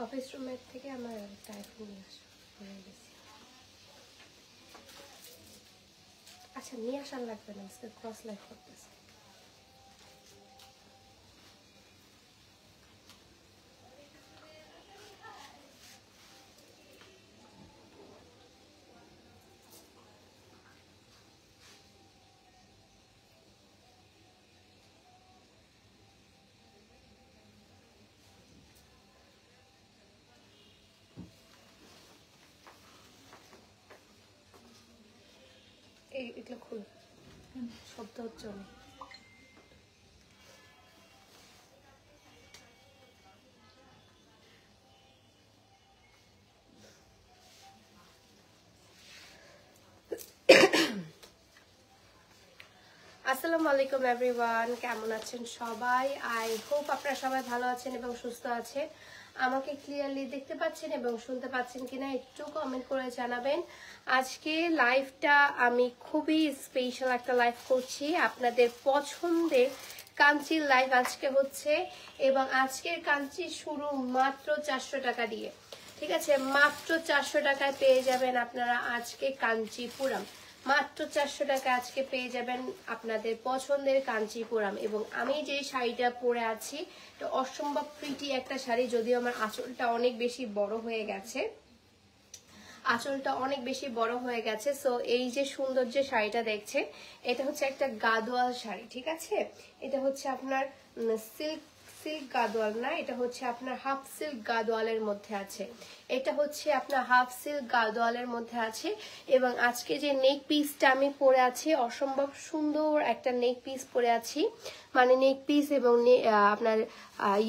Office রুমের থেকে আমার একটা আইফোন নিয়ে আসা হয়ে গেছে। আচ্ছা নিয়ে আসার লাগবে না, আজকে ক্রস লাইফ করতেছে। এগুলো খুব শব্দ হচ্ছে অনেক। আসসালামু আলাইকুম এভরিওয়ান, কেমন আছেন সবাই? আই হোপ আপনারা সবাই ভালো আছেন এবং সুস্থ আছেন। আমাকে ক্লিয়ারলি দেখতে পাচ্ছেন এবং শুনতে পাচ্ছেন কিনা একটু কমেন্ট করে জানাবেন। আজকে লাইভটা আমি খুবই স্পেশাল একটা লাইভ করছি, আপনাদের পছন্দের কাঞ্চির লাইভ আজকে হচ্ছে এবং আজকের কাঞ্চি শুরু মাত্র 400 টাকা দিয়ে। ঠিক আছে, মাত্র 400 টাকায় পেয়ে যাবেন আপনারা আজকে কাঞ্চিপুরম। মাত্র 400 টাকা আজকে পেয়ে যাবেন আপনাদের পছন্দের কাঞ্চিপুরম। এবং আমি যে শাড়িটা পরে আছি এটা অসম্ভব প্রিটি একটা শাড়ি, যদিও আমার আঁচলটা অনেক বেশি বড় হয়ে গেছে, আঁচলটা অনেক বেশি বড় হয়ে গেছে। সো এই যে সুন্দর যে শাড়িটা দেখছেন এটা হচ্ছে একটা গাদোয়াল শাড়ি। ঠিক আছে, এটা হচ্ছে আপনার সিল্ক গাদোয়াল না, এটা হচ্ছে আপনার হাফ সিল্ক গাদোয়ালের মধ্যে আছে। এটা হচ্ছে আপনার হাফ সিল্ক গাদোয়ালের মধ্যে আছে। এবং আজকে যে নেক পিসটা আমি পরে আছি অসম্ভব সুন্দর একটা নেক পিস পরে আছি, মানে নেক পিস এবং আপনার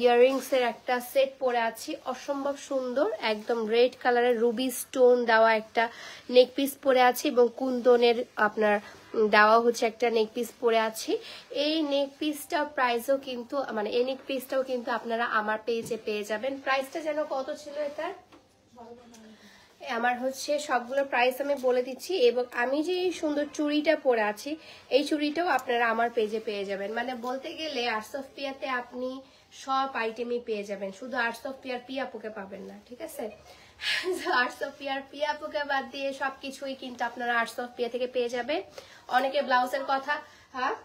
ইয়াররিংস এর একটা সেট পরে আছি, অসম্ভব সুন্দর একদম রেড কালারের রুবি স্টোন দেওয়া একটা নেক পিস পরে আছি এবং কুন্দনের আপনার দেওয়া হচ্ছে একটা নেক পিস পরে আছি। এই নেক পিসটা প্রাইসও কিন্তু মানে এই নেক পিসটাও কিন্তু আপনারা আমার পেজে পেয়ে যাবেন। প্রাইসটা যেন কত ছিল এটার, আমার হচ্ছে সবগুলো প্রাইস আমি বলে দিচ্ছি। এবং আমি যে এই সুন্দর চুড়িটা পরে আছি এই চুড়িটাও আপনারা আমার পেজে পেয়ে যাবেন। মানে বলতে গেলে আর্টস অফ পিয়াতে আপনি সব আইটেমই পেয়ে যাবেন, শুধু আর্টস অফ পিয়ার পিয়াপুকে পাবেন না। ঠিক আছে, আর্টস অফ পিয়ার পিয়াপুকে বাদ দিয়ে সবকিছুই কিন্তু আপনারা আর্টস অফ পিয়া থেকে পেয়ে যাবেন। অনেকে ব্লাউজের কথা, হ্যাঁ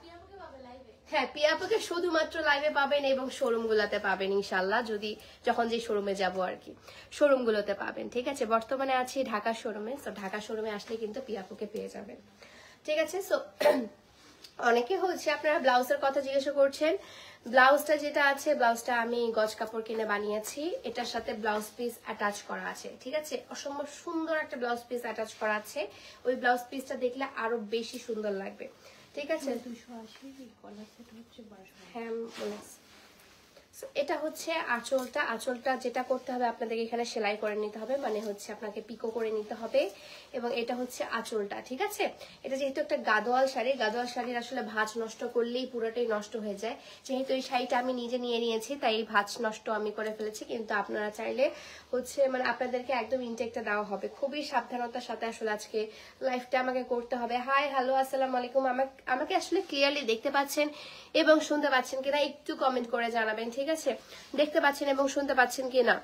পিয়াপুকে শুধুমাত্র লাইভে পাবেন এবং শোরুম গুলাতে পাবেন ইনশাল্লাহ, যদি যখন যে শোরুমে যাবো আর কি শোরুম গুলোতে পাবেন। ঠিক আছে, বর্তমানে আছি ঢাকা শোরুমে, তো ঢাকা শোরুমে আসলে কিন্তু পিয়াপুকে পেয়ে যাবেন। ঠিক আছে, সো অনেকে হচ্ছে আপনারা ব্লাউজের কথা জিজ্ঞাসা করছেন। ব্লাউজটা যেটা আছে ব্লাউজটা আমি গজ কাপড় কিনে বানিয়েছি, এটার সাথে ব্লাউজ পিস অ্যাটাচ করা আছে। ঠিক আছে, অসম্ভব সুন্দর একটা ব্লাউজ পিস অ্যাটাচ করা আছে, ওই ব্লাউজ পিসটা দেখলে আরো বেশি সুন্দর লাগবে। ঠিক আছে, 280 হ্যাঁ বলেছি। এটা হচ্ছে আঁচলটা, আঁচলটা যেটা করতে হবে আপনাদেরকে এখানে সেলাই করে নিতে হবে, মানে হচ্ছে আপনাকে পিকো করে নিতে হবে। এবং এটা হচ্ছে আঁচলটা। ঠিক আছে, এটা যেহেতু একটা গাদোয়াল শাড়ি, গাদোয়াল শাড়ির আসলে ভাঁজ নষ্ট করলেই পুরোটাই নষ্ট হয়ে যায়। যেহেতু এই শাড়িটা আমি নিজে নিয়ে নিয়েছি তাই এই ভাঁজ নষ্ট আমি করে ফেলেছি, কিন্তু আপনারা চাইলে হচ্ছে মানে আপনাদেরকে একদম ইনটেকটা দেওয়া হবে। খুবই সাবধানতার সাথে আসলে আজকে লাইফটা আমাকে করতে হবে। হাই হ্যালো আসসালামু আলাইকুম, আমাকে আসলে ক্লিয়ারলি দেখতে পাচ্ছেন এবং শুনতে পাচ্ছেন কিনা একটু কমেন্ট করে জানাবেন। ঠিক আছে, দেখতে পাচ্ছেন এবং শুনতে পাচ্ছেন কিনা?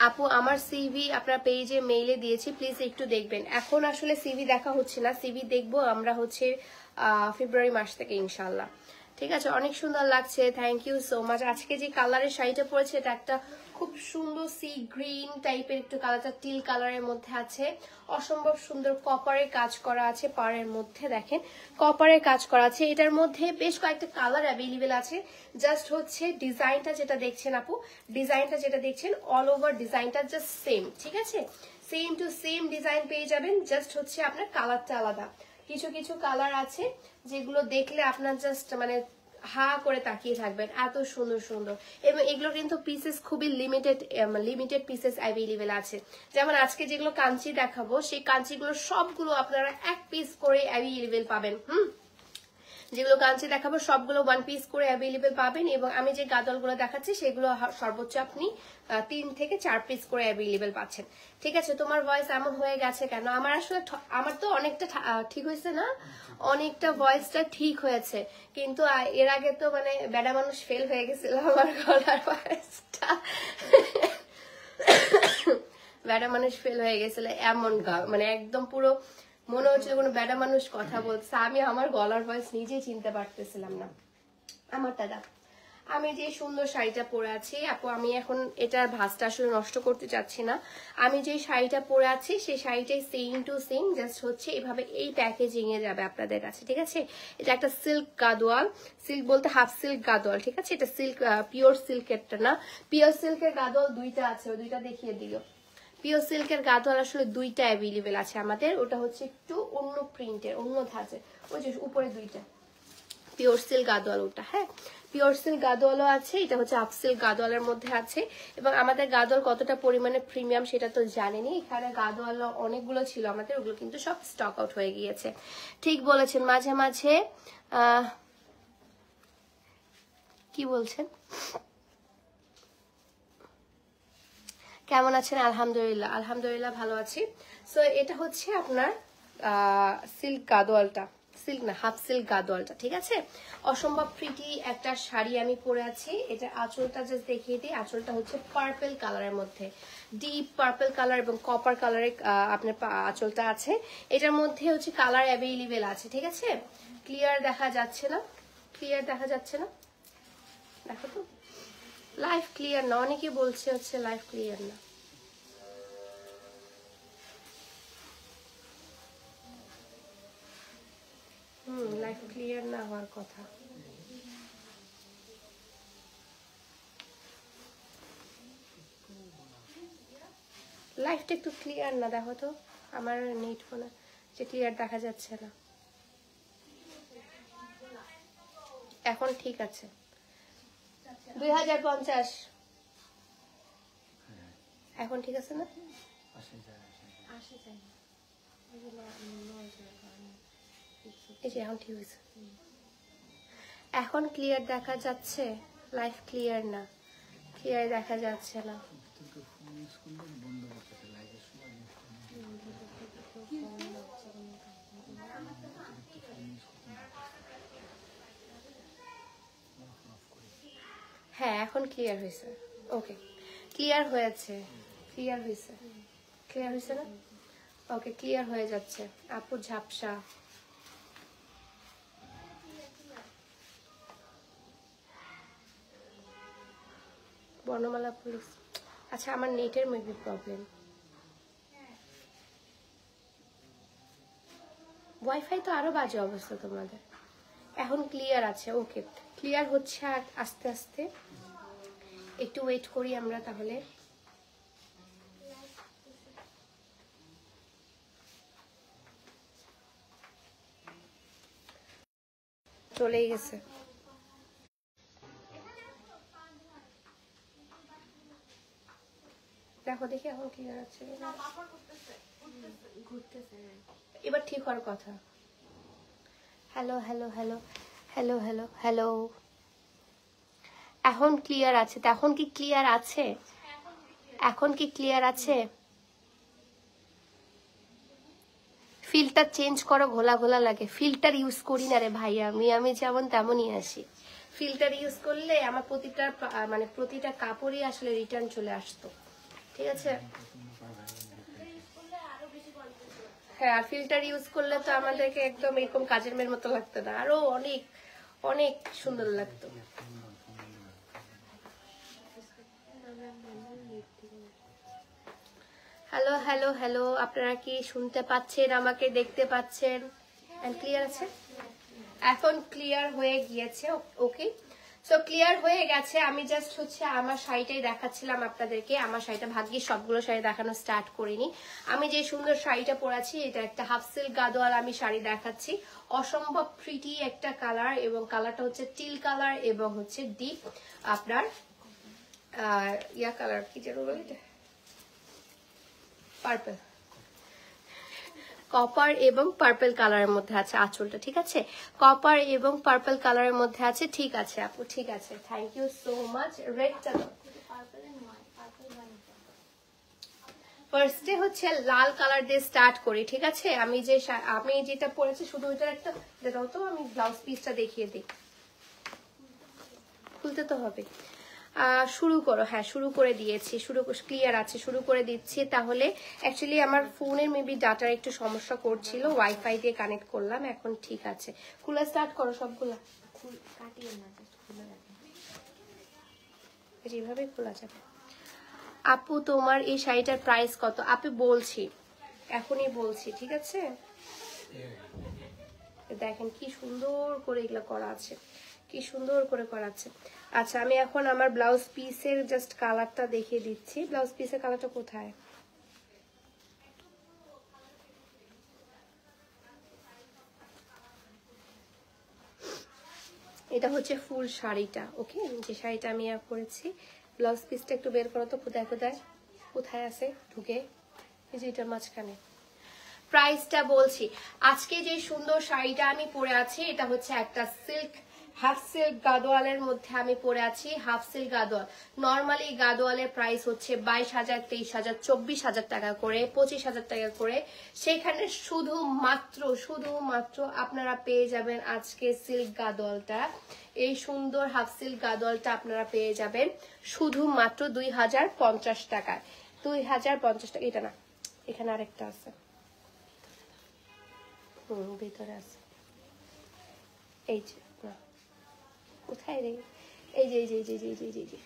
আপু আমার সিভি আপনার পেজে মেইলে দিয়েছি, প্লিজ একটু দেখবেন। এখন আসলে সিভি দেখা হচ্ছে না, সিভি দেখবো আমরা হচ্ছে ফেব্রুয়ারি মাস থেকে ইনশাল্লাহ। ঠিক আছে, অনেক সুন্দর লাগছে, থ্যাংক ইউ সো মাচ। আজকে যে কালারের শাড়িটা পরেছে এটা একটা খুব সুন্দর সি গ্রিন টাইপের একটু কালারটা টিল কালারের মধ্যে আছে, অসম্ভব সুন্দর কপারের কাজ করা আছে, পাড়ের মধ্যে দেখেন কপারের কাজ করা আছে। এটার মধ্যে বেশ কয়েকটা কালার অ্যাভেলেবেল আছে, জাস্ট হচ্ছে ডিজাইনটা যেটা দেখছেন আপু, ডিজাইনটা যেটা দেখছেন অল ওভার ডিজাইনটা জাস্ট সেম। ঠিক আছে, সেম টু সেম ডিজাইন পেয়ে যাবেন, জাস্ট হচ্ছে আপনার কালারটা আলাদা। কিছু কিছু কালার আছে যেগুলো দেখলে আপনার জাস্ট মানে হা করে তাকিয়ে থাকবেন, এত সুন্দর সুন্দর। এবং এগুলো কিন্তু পিসেস খুবই লিমিটেড পিসেস অ্যাভেলেবেল আছে। যেমন আজকে যেগুলো কাঞ্চি দেখাবো সেই কাঞ্চিগুলো সবগুলো আপনারা এক পিস করে অ্যাভেলেবেল পাবেন। যেগুলো কাঞ্চি দেখাবো সবগুলো 1 পিস করে অ্যাভেলেবেল পাবেন। এবং আমি যে গাদলগুলো দেখাচ্ছি সেগুলো সর্বোচ্চ আপনি 3 থেকে 4 পিস করে অ্যাভেলেবেল পাচ্ছেন। ঠিক আছে, তোমার ভয়েস এমন হয়ে গেছে কেন? আমার আসলে আমার তো অনেকটা ঠিক হয়েছে না, অনেকটা ভয়েসটা ঠিক হয়েছে, কিন্তু এর আগে তো মানে বেডা মানুষ ফেল হয়ে গেছিল আমার গলার ভয়েসটা। বেড়া মানুষ ফেল হয়ে গেছিল এমন মানে একদম পুরো মনে হচ্ছিল কোনো বেড়া মানুষ কথা বলছে। আমি আমার গলার ভয়েস নিজেই চিনতে পারতেছিলাম না। আমার দাদা, আমি যে সুন্দর শাড়িটা পরে আছি আপু, আমি এখন এটার ভাঁজটা আসলে নষ্ট করতে চাচ্ছি না। আমি যে শাড়িটা পরে আছি সেই শাড়িটাই সেম টু সেম, জাস্ট হচ্ছে এভাবে এই প্যাকেজিং এ যাবে আপনাদের কাছে, ঠিক আছে? এটা একটা সিল্ক গাদোয়াল, সিল্ক বলতে হাফ সিল্ক গাদোয়াল, ঠিক আছে? এটা সিল্ক, পিওর সিল্কেরটা না। পিওর সিল্কের গাদোয়াল দুইটা আছে, ওই দুইটা দেখিয়ে দিল। পিওর সিল্কের গাদোয়াল আসলে দুইটা অ্যাভেলেবেল আছে আমাদের, ওটা হচ্ছে একটু অন্য প্রিন্টের, অন্য ধাঁচের, ওই যে উপরে দুইটা পিওর সিল্ক গাদোয়াল ওটা। হ্যাঁ, পিওর সিল্ক গাদোয়ালও আছে, এটা হচ্ছে আপ সিল্ক গাদোয়ালের মধ্যে আছে। এবং আমাদের গাদোয়াল কতটা পরিমাণে প্রিমিয়াম সেটা তো জানেনি। এখানে গাদোয়াল অনেকগুলো ছিল আমাদের, ওগুলো কিন্তু সব স্টক আউট হয়ে গিয়েছে। ঠিক বলেছেন, মাঝে মাঝে কি বলছেন? কেমন আছেন? আলহামদুলিল্লাহ, আলহামদুলিল্লাহ ভালো আছি। সো এটা হচ্ছে আপনার সিল্ক গাদোয়ালটা, সিল্ক না হাফ সিল্ক গাদোয়ালটা, ঠিক আছে? অসম্ভব প্রিটি একটা শাড়ি আমি পরে আছি। এটা আঁচলটা জাস্ট দেখিয়ে দিই। আঁচলটা হচ্ছে পার্পল কালারের মধ্যে, ডিপ পার্পল কালার এবং কপার কালারে আপনার আঁচলটা আছে। এটার মধ্যে হচ্ছে কালার অ্যাভেলেবেল আছে, ঠিক আছে? ক্লিয়ার দেখা যাচ্ছে না? ক্লিয়ার দেখা যাচ্ছে না? দেখো তো, লাইভ ক্লিয়ার না, অনেকে বলছে হচ্ছে লাইভ ক্লিয়ার না। লাইভ ক্লিয়ার না হওয়ার কথা। লাইভটা একটু ক্লিয়ার না, দেখো তো আমার নেট ফোনে যে ক্লিয়ার দেখা যাচ্ছে না। এখন ঠিক আছে। 2050 এখন ঠিক আছে না? এই যে এখন ঠিক হয়েছে। এখন ক্লিয়ার দেখা যাচ্ছে? লাইভ ক্লিয়ার না, ক্লিয়ার দেখা যাচ্ছে না। হ্যাঁ এখন ক্লিয়ার হয়েছে। ওকে, ক্লিয়ার হয়েছে, ক্লিয়ার হয়েছে, ক্লিয়ার হয়েছে না? ওকে, ক্লিয়ার হয়ে যাচ্ছে। আপুর ঝাপসা। বর্ণমালা পুলিশ, আচ্ছা আমার নেটের মেবি প্রবলেম। ওয়াইফাই তো আরো বাজে অবস্থা তোমাদের। এখন ক্লিয়ার আছে, ওকে ক্লিয়ার হচ্ছে আস্তে আস্তে। একটু ওয়েট করি আমরা তাহলে। চলেই গেছে। দেখো দেখি এখন ক্লিয়ার আছে কিনা। এবার ঠিক হওয়ার কথা। Hello hello hello hello hello hello, এখন ক্লিয়ার আছে? এখন কি ক্লিয়ার আছে? এখন কি ক্লিয়ার আছে? ফিল্টার চেঞ্জ করো, ঘোলা ঘোলা লাগে। ফিল্টার ইউজ করি না রে ভাই, আমি যেমন তেমনই আসি। ফিল্টার ইউজ করলে আমার প্রতিটা কাপড়ই আসলে রিটার্ন চলে আসতো, ঠিক আছে? হ্যাঁ, ফিল্টার ইউজ করলে তো আমাদেরকে একদম এরকম কাজের মেয়ের মতো লাগতো না, আরো অনেক অনেক সুন্দর লাগতো। হ্যালো হ্যালো হ্যালো, আপনারা কি শুনতে পাচ্ছেন? আমাকে দেখতে পাচ্ছেন? ক্লিয়ার আছে? এখন ক্লিয়ার হয়ে গিয়েছে। ওকে, সো ক্লিয়ার হয়ে গেছে। আমি জাস্ট হচ্ছে আমার শাড়িটাই দেখাচ্ছিলাম আপনাদেরকে। আমার শাড়িটা ভাগ্যিস সবগুলো শাড়ি দেখানো স্টার্ট করিনি। আমি যে সুন্দর শাড়িটা পরেছি এটা একটা হাফ সিল্ক গাদোয়াল আমি শাড়ি দেখাচ্ছি। অসম্ভব প্রিটি একটা কালার, এবং কালারটা হচ্ছে টিল কালার এবং হচ্ছে ডিপ আপনার ইয়া কালার, কি যেন বলে এটা, পার্পল, কপার এবং পার্পল কালারের মধ্যে আছে আঁচলটা, ঠিক আছে? কপার এবং পার্পল কালারের মধ্যে আছে, ঠিক আছে আপু, ঠিক আছে, থ্যাংক ইউ সো মাচ। রেডটা দাও। ফার্স্টে হচ্ছে লাল কালার দিয়ে স্টার্ট করি, ঠিক আছে? আমি যেটা পরেছি শুধু ওইটার একটা দাও তো, আমি ব্লাউজ পিসটা দেখিয়ে দিই। খুলতে তো হবে। শুরু করো। হ্যাঁ শুরু করে দিয়েছি, শুরু ক্লিয়ার আছে, শুরু করে দিচ্ছি। তাহলে অ্যাকচুয়ালি আমার ফোনের মেবি ডাটার একটু সমস্যা করছিল, ওয়াইফাই দিয়ে কানেক্ট করলাম, এখন ঠিক আছে। খোলা স্টার্ট করো সবগুলা, কাটিয়ে না, জাস্ট খুলে রাখো, যেভাবে খোলা যাবে। আপু তোমার এই শাড়িটার প্রাইস কত? আপু বলছি, এখনই বলছি, ঠিক আছে? দেখেন কি সুন্দর করে এগুলো করা আছে, কি সুন্দর করে করা আছে। আচ্ছা আমি এখন আমার ব্লাউজ পিসের জাস্ট কালারটা দেখিয়ে দিচ্ছি। ব্লাউজ পিসের কালারটা কোথায়? এটা হচ্ছে ফুল শাড়িটা, ওকে, যে শাড়িটা আমি করেছি। ব্লাউজ পিসটা একটু বের করো তো, কোথায় কোথায় কোথায় আছে ঢুকে, এই যে এটার মাঝখানে। প্রাইসটা বলছি, আজকে যে সুন্দর শাড়িটা আমি পরে আছি এটা হচ্ছে একটা সিল্ক, হাফ সিল্ক গাদোয়ালের মধ্যে আমি পরে আছি। হাফ সিল্ক গাদোয়াল, নর্মালি গাদোয়ালের প্রাইস হচ্ছে 22,000, 23,000, 24,000 টাকা করে, 25,000 টাকা করে। সেখানে শুধুমাত্র আপনারা পেয়ে যাবেন আজকে সিল্ক গাদোয়ালটা, এই সুন্দর হাফ সিল্ক গাদোয়ালটা আপনারা পেয়ে যাবেন শুধুমাত্র 2,050 টাকায়। 2,050 টাকা। এটা না, এখানে আরেকটা আছে, ভিতরে আছে, এই যে, কোথায় রে, এই যে এই যে এই যে এই যে এই যে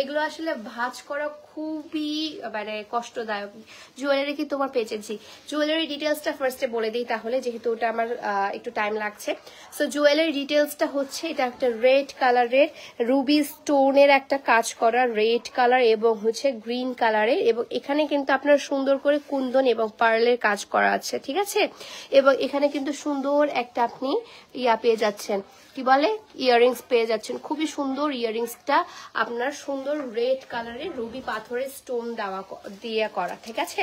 এগুলো আসলে ভাঁজ করা খুবই মানে কষ্টদায়ক। জুয়েলারি কি তোমার পেয়েছি? জুয়েলারি ডিটেলসটা ফার্স্টে বলে দিই তাহলে, যেহেতু ওটা আমার একটু টাইম লাগছে। সো জুয়েলারি ডিটেলসটা হচ্ছে, এটা একটা রেড কালারের রুবি স্টোনের একটা কাজ করা, রেড কালার এবং হচ্ছে গ্রিন কালারের, এবং এখানে কিন্তু আপনার সুন্দর করে কুন্দন এবং পার্লের কাজ করা আছে, ঠিক আছে? এবং এখানে কিন্তু সুন্দর একটা আপনি পেয়ে যাচ্ছেন, কি বলে, ইয়াররিংস পেয়ে যাচ্ছেন। খুবই সুন্দর ইয়াররিংসটা আপনার সুন্দর রেড কালারের রুবি পাথরের স্টোন দিয়ে করা, ঠিক আছে?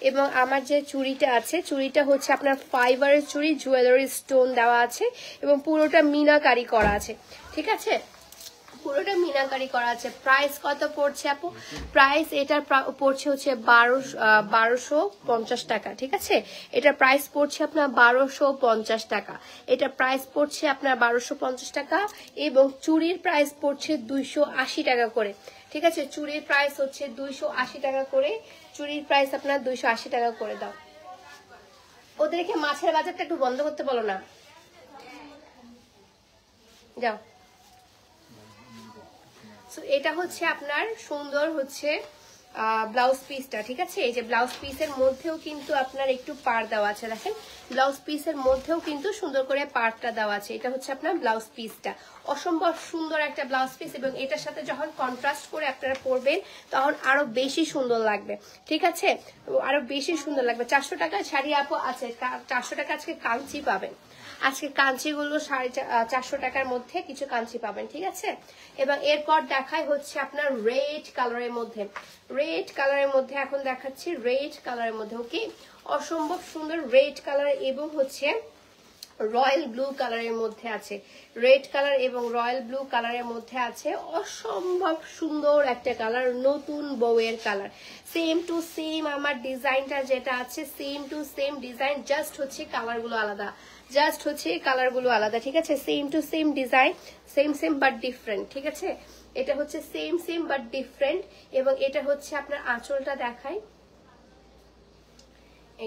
এবং আমার যে চুড়িটা আছে, চুড়িটা হচ্ছে আপনার ফাইবারের চুড়ি, জুয়েলারি স্টোন দেওয়া আছে এবং পুরোটা মিনাকারি করা আছে, ঠিক আছে? পুরোটা মিনাকারি করা আছে। প্রাইস কত পড়ছে আপু? প্রাইস এটার পড়ছে হচ্ছে 1250 টাকা, ঠিক আছে? এটার প্রাইস পড়ছে আপনার 1250 টাকা। এটা প্রাইস পড়ছে আপনার 1250 টাকা এবং চুড়ির প্রাইস পড়ছে 280 টাকা করে, ঠিক আছে? চুড়ির প্রাইস হচ্ছে 280 টাকা করে, চুড়ির প্রাইস আপনার 280 টাকা করে। দাও ওদেরকে মাছের বাজারটা একটু বন্ধ করতে বলো না, যাও। এটা হচ্ছে আপনার সুন্দর হচ্ছে ব্লাউজ পিসটা, ঠিক আছে? এই যে ব্লাউজ পিসের মধ্যেও কিন্তু আপনার একটু পাড় দেওয়া আছে, দেখেন ব্লাউজ পিসের মধ্যেও কিন্তু সুন্দর করে পাড়টা দেওয়া আছে। এটা হচ্ছে আপনার ব্লাউজ পিসটা, অসম্ভব সুন্দর একটা ব্লাউজ পিস, এবং এটার সাথে যখন কন্ট্রাস্ট করে আপনারা পরবেন তখন আরো বেশি সুন্দর লাগবে, ঠিক আছে? আরো বেশি সুন্দর লাগবে। 400 টাকা শাড়ি আপু আছে, 400 টাকা আজকে কাঞ্চি পাবেন, আজকে কাঞ্চিগুলো 450 টাকার মধ্যে কিছু কাঞ্চি পাবেন, ঠিক আছে? এবং এরপর দেখাই হচ্ছে আপনার রেড কালারের মধ্যে, রেড কালারের মধ্যে এখন দেখাচ্ছি রেড কালারের মধ্যে, ওকে, অসম্ভব সুন্দর রেড কালার এবং হচ্ছে রয়্যাল ব্লু কালারের মধ্যে আছে, রেড কালার এবং রয়্যাল ব্লু কালারের মধ্যে আছে। অসম্ভব সুন্দর একটা কালার, নতুন বউয়ের কালার, সেম টু সেম আমার ডিজাইনটা যেটা আছে, same to same design, just হচ্ছে কালারগুলো আলাদা, জাস্ট হচ্ছে কালারগুলো আলাদা, ঠিক আছে? Same to same design, same but different, ঠিক আছে? এটা হচ্ছে সেম বাট ডিফারেন্ট। এবং এটা হচ্ছে আপনার আঁচলটা দেখাই,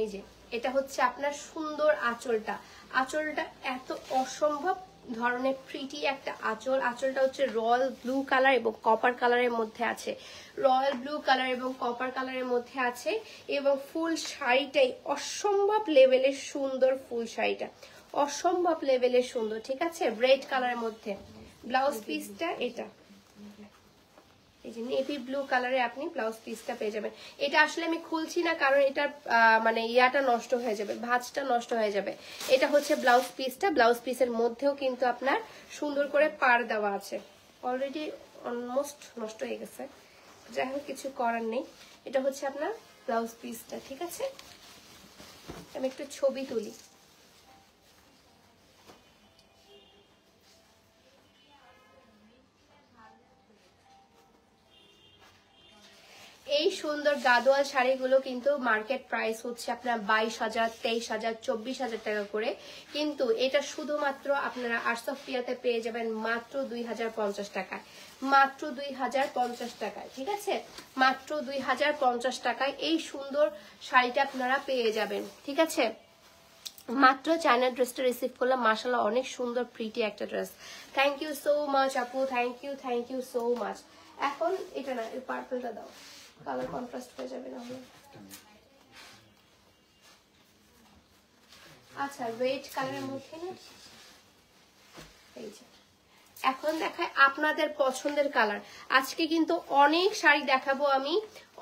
এই যে এটা হচ্ছে আপনার সুন্দর আঁচলটা, আঁচলটা এত অসম্ভব ধরনের প্রিটি একটা আঁচল। আঁচলটা হচ্ছে রয়্যাল ব্লু কালার এবং কপার কালারের মধ্যে আছে, রয়্যাল ব্লু কালার এবং কপার কালারের মধ্যে আছে। এবং ফুল শাড়িটাই অসম্ভব লেভেলের সুন্দর, ফুল শাড়িটা অসম্ভব লেভেলের সুন্দর, ঠিক আছে? রেড কালারের মধ্যে ব্লাউজ পিসটা এটা, এই যে নেভি ব্লু কালারে আপনি ব্লাউজ পিসটা পেয়ে যাবেন। এটা আসলে আমি খুলছি না কারণ এটার মানে ইয়াটা নষ্ট হয়ে যাবে, ভাঁজটা নষ্ট হয়ে যাবে। এটা হচ্ছে ব্লাউজ পিসটা, ব্লাউজ পিসের মধ্যেও কিন্তু আপনার সুন্দর করে পাড় দেওয়া আছে, অলরেডি অলমোস্ট নষ্ট হয়ে গেছে, যাই হোক কিছু করার নেই। এটা হচ্ছে আপনার ব্লাউজ পিসটা, ঠিক আছে? আমি একটু ছবি তুলি। এই সুন্দর গাদোয়াল শাড়িগুলো কিন্তু মার্কেট প্রাইস হচ্ছে আপনার 22,000, 23,000, 24,000 টাকা করে, কিন্তু এটা শুধুমাত্র আপনারা আর্টস অফ পিয়াতে পেয়ে যাবেন মাত্র 2,050 টাকায়, মাত্র 2,050 টাকায়। ঠিক আছে, মাত্র 2,050 টাকায় এই সুন্দর শাড়িটা আপনারা পেয়ে যাবেন। ঠিক আছে, মাত্র চায়না ড্রেসটা রিসিভ করলাম, মাশাআল্লাহ অনেক সুন্দর প্রিটি একটা dress. Thank you so much আপু, থ্যাংক ইউ সো মাচ। এখন এটা না, এই পার্পলটা দাও, কালার কন্ট্রাস্ট হয়ে যাবে না হলে। আচ্ছা, রেড কালারের মধ্যে না, এই যে এখন দেখায় আপনাদের পছন্দের কালার। আজকে কিন্তু অনেক শাড়ি দেখাবো, আমি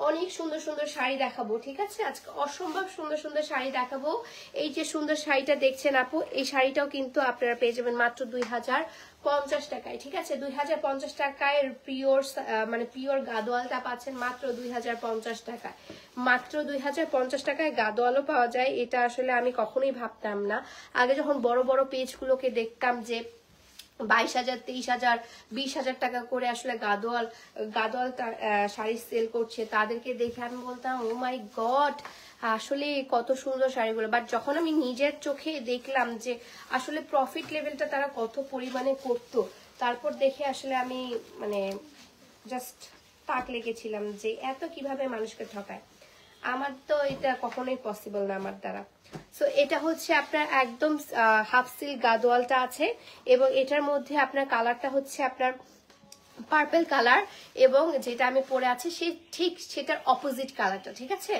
অনেক সুন্দর সুন্দর শাড়ি দেখাবো। ঠিক আছে, আজকে অসম্ভব সুন্দর সুন্দর শাড়ি দেখাবো। এই যে সুন্দর শাড়িটা দেখছেন আপু, এই শাড়িটাও কিন্তু আপনারা পেয়ে যাবেন মাত্র 2,050 টাকায়। ঠিক আছে, 2,050 টাকায় পিওর মানে পিওর গাদোয়ালটা পাচ্ছেন মাত্র 2,050 টাকায়। মাত্র 2,050 টাকায় গাদোয়ালও পাওয়া যায়, এটা আসলে আমি কখনোই ভাবতাম না। আগে যখন বড় বড় পেজগুলোকে দেখতাম যে 22,000, 23,000, 20,000 টাকা করে আসলে গাদোয়াল শাড়ি সেল করছে, তাদেরকে দেখে আমি বলতাম ও মাই গড, আসলে কত সুন্দর শাড়িগুলো। বাট যখন আমি নিজের চোখে দেখলাম যে আসলে প্রফিট লেভেলটা তারা কত পরিমাণে করতো, তারপর দেখে আসলে আমি মানে জাস্ট তাক লেগেছিলাম যে এত কিভাবে মানুষকে ঠকায়। আমার তো এটা কখনোই পসিবল না আমার দ্বারা। সো এটা হচ্ছে আপনার একদম হাফ সিল্ক গাদোয়ালটা আছে, এবং এটার মধ্যে আপনার কালারটা হচ্ছে আপনার পার্পল কালার, এবং যেটা আমি পরে আছি সে ঠিক সেটার অপোজিট কালারটা। ঠিক আছে,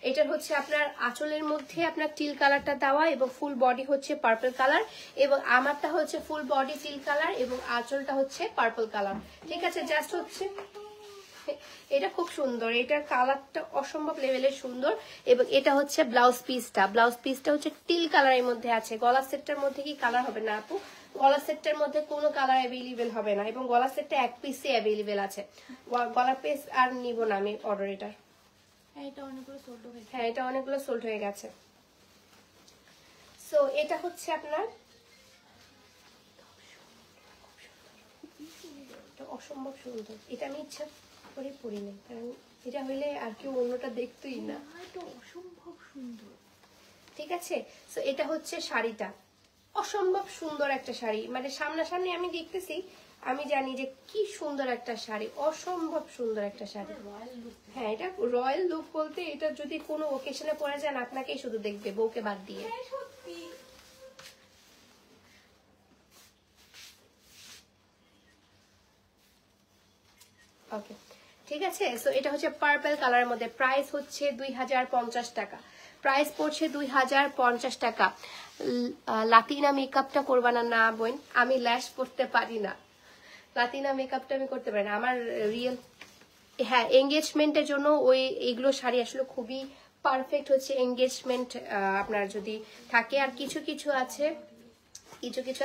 এটার হচ্ছে আপনার আঁচলের মধ্যে আপনার টিল কালারটা দেওয়া, এবং ফুল বডি হচ্ছে পার্পল কালার, এবং আমারটা হচ্ছে ফুল বডি টিল কালার, এবং আঁচলটা হচ্ছে পার্পল কালার। ঠিক আছে, জাস্ট হচ্ছে এটা খুব সুন্দর, এটার কালারটা অসম্ভব লেভেলের সুন্দর। এবং এটা হচ্ছে ব্লাউজ পিসটা হচ্ছে টিল কালারের মধ্যে আছে। গলা সেটটার মধ্যে কি কালার হবে না আপু? গলা সেটটার মধ্যে কোনো কালার অ্যাভেলেবেল হবে না, এবং গলা সেটটা এক পিসে অ্যাভেলেবেল আছে। গলা পিস আর নিব না আমি অর্ডার এটার। হ্যাঁ, এটা অনেকগুলো সোল্ড হয়ে গেছে। সো এটা হচ্ছে আপনার অসম্ভব সুন্দর, এটা আমি ইচ্ছা করে পরি না, কারণ এটা হইলে আর কেউ অন্যটা দেখতোই না। এটা অসম্ভব সুন্দর। ঠিক আছে, সো এটা হচ্ছে শাড়িটা, অসম্ভব সুন্দর একটা শাড়ি, মানে সামনাসামনি আমি দেখতেছি, আমি জানি যে কি সুন্দর একটা শাড়ি, অসম্ভব সুন্দর একটা শাড়ি। হ্যাঁ, এটা রয়্যাল লুক বলতে এটা যদি কোনো ওকেশনে পরে যান আপনাকেই শুধু দেখবে, বউকে বাদ দিয়ে। ওকে, ঠিক আছে, সো এটা হচ্ছে পার্পল কালারের মধ্যে, প্রাইস হচ্ছে 2,050 টাকা, প্রাইস পড়ছে 2,050 টাকা। লাতিনা মেকআপটা করবা না? না বোন, আমি ল্যাশ করতে পারি না, লাতিনা মেকআপটা আমি করতে পারি না, আমার রিয়েল। হ্যাঁ, এঙ্গেজমেন্টের জন্য ওই এইগুলো শাড়ি আসলে খুবই পারফেক্ট হচ্ছে এঙ্গেজমেন্ট আপনার যদি থাকে। আর কিছু কিছু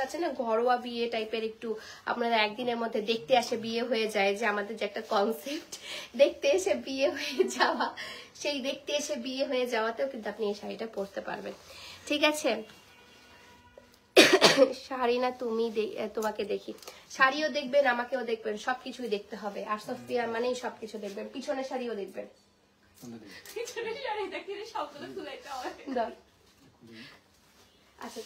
আছে না ঘরোয়া বিয়ে টাইপের, একটু আপনারা একদিনের মধ্যে দেখতে আসে বিয়ে হয়ে যায়, যে আমাদের যে একটা কনসেপ্ট দেখতে এসে বিয়ে হয়ে যাওয়া, সেই দেখতে এসে বিয়ে হয়ে যাওয়াতেও কিন্তু আপনি এই শাড়িটা পরতে পারবেন। ঠিক আছে, শাড়ি না তুমি তোমাকে দেখি, শাড়িও দেখবেন, আমাকেও দেখবেন, সবকিছুই দেখতে হবে। আর সোফিয়া মানেই সবকিছু দেখবেন, পিছনের শাড়িও দেখবেন। আচ্ছা,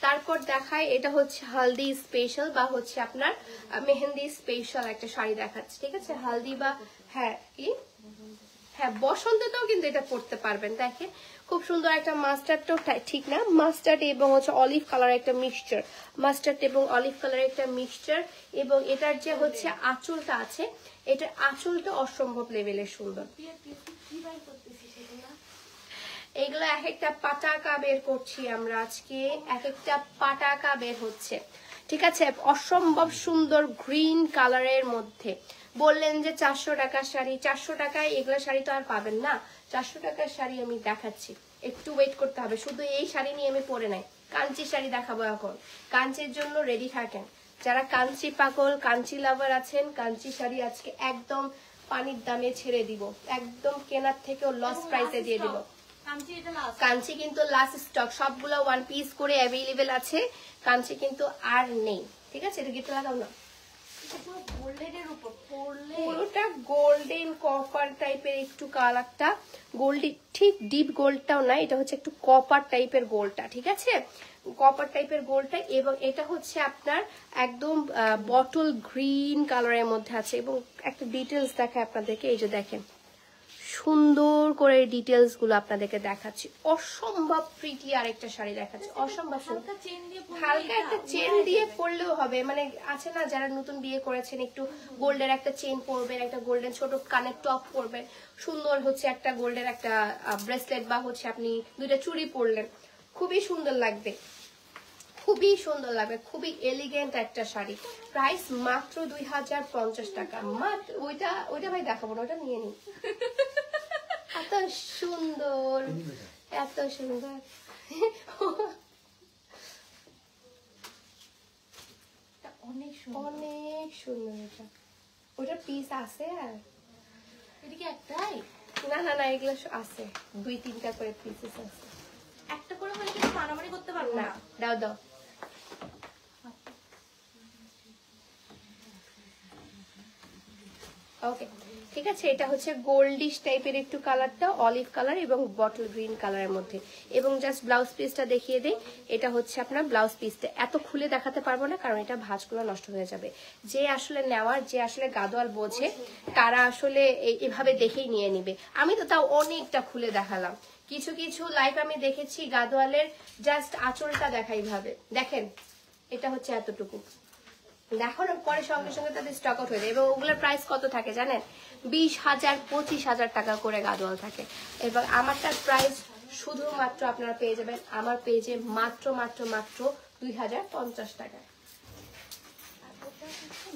তারপর দেখায়, এটা হচ্ছে হালদি স্পেশাল বা হচ্ছে আপনার মেহেন্দি স্পেশাল একটা শাড়ি দেখাচ্ছে। ঠিক আছে, হালদি বা হ্যাঁ কি হ্যাঁ বসন্ততেও কিন্তু এটা পরতে পারবেন। দেখেন খুব সুন্দর একটা মাস্টার্ডটাও ঠিক না, মাস্টার্ড এবং হচ্ছে অলিভ কালার একটা মিক্সচার, মাস্টার্ড এবং অলিভ কালারের একটা মিক্সচার। এবং এটার যে হচ্ছে আঁচলটা আছে, এটার আঁচলটা অসম্ভব লেভেলের সুন্দর। এগুলো এক একটা পাটাকা বের করছি আমরা আজকে, এক একটা পাটাকা বের হচ্ছে। ঠিক আছে, অসম্ভব সুন্দর গ্রিন কালারের মধ্যে। বললেন যে 400 টাকার শাড়ি, 400 টাকায় এগুলো শাড়ি তো আর পাবেন না। 400 টাকার শাড়ি আমি দেখাচ্ছি, একটু ওয়েট করতে হবে। শুধু এই শাড়ি নিয়ে আমি পরে নাই, কাঞ্চি শাড়ি দেখাবো এখন। কাঞ্চির জন্য রেডি থাকেন, যারা কাঞ্চি পাগল, কাঞ্চি লাভার আছেন, কাঞ্চি শাড়ি আজকে একদম পানির দামে ছেড়ে দিব, একদম কেনার থেকেও লস প্রাইসে দিয়ে দিব। কাঞ্চি কিন্তু লাস্ট স্টক, সবগুলো 1 পিস করে অ্যাভেলেবেল আছে, কাঞ্চি কিন্তু আর নেই। ঠিক আছে, এটা গিফট লাগাও না। গোল্ডেনের উপর পরলে পুরোটা গোল্ডেন কপার টাইপের একটু কালারটা, গোল্ডি ঠিক ডিপ গোল্ডটাও না, এটা হচ্ছে একটু কপার টাইপের গোল্ডটা, ঠিক আছে, কপার টাইপের গোল্ডটা। এবং এটা হচ্ছে আপনার একদম বটল গ্রিন কালারের মধ্যে আছে। এবং একটা ডিটেলস দেখায় আপনাদেরকে, এই যে দেখেন সুন্দর করে ডিটেলস গুলো আপনাদেরকে দেখাচ্ছি, অসম্ভব প্রিটি আরেকটা শাড়ি দেখাচ্ছি, অসম্ভব সুন্দর। হালকা একটা চেন দিয়ে পরলেও হবে, মানে আছে না যারা নতুন বিয়ে করেছেন একটু গোল্ডের একটা চেন পরবেন, একটা গোল্ডেন ছোট কানের টপ পরবেন, সুন্দর হচ্ছে একটা গোল্ডের একটা ব্রেসলেট বা হচ্ছে আপনি দুইটা চুড়ি পরলেন, খুবই সুন্দর লাগবে, খুবই সুন্দর লাগবে, খুবই এলিগেন্ট একটা শাড়ি। প্রাইস মাত্র 2050 টাকা। মাত্র ওইটা ভাই দেখাবো না, ওটা নিয়ে নিই। এত সুন্দর, এত সুন্দর, অনেক সুন্দর, অনেক সুন্দর। এটা ওটা পিস আছে আর এটা কি একটাই? না না না, এগুলো আছে 2-3টা করে পিসেস আছে। একটা করে হলে কিন্তু মারামারি করতে পারবো না, না। দাও দাও। ওকে, ঠিক আছে। এটা হচ্ছে গোল্ডিশ টাইপের একটু কালারটা, অলিভ কালার এবং বটল গ্রিন কালারের মধ্যে। এবং জাস্ট ব্লাউজ পিসটা দেখিয়ে দেই, এটা হচ্ছে আপনার ব্লাউজ পিসটা। এত খুলে দেখাতে পারবো না কারণ এটা ভাঁজগুলো নষ্ট হয়ে যাবে। যে আসলে নেওয়ার, যে আসলে গাদোয়াল বোঝে তারা আসলে এভাবে দেখেই নিয়ে নিবে। আমি তো তাও অনেকটা খুলে দেখালাম। কিছু কিছু লাইভ আমি দেখেছি গাদোয়ালের জাস্ট আঁচলটা দেখাই ভাবে, দেখেন এটা হচ্ছে এতটুকু, দেখানোর পরে সঙ্গে সঙ্গে তাদের স্টক আউট হয়ে যায়। এবং ওগুলোর প্রাইস কত থাকে জানেন? 20,000 25,000 টাকা করে গাদোয়াল থাকে। এবং আমারটার প্রাইস শুধুমাত্র আপনারা পেয়ে যাবেন আমার পেজে মাত্র মাত্র মাত্র 2050 টাকা।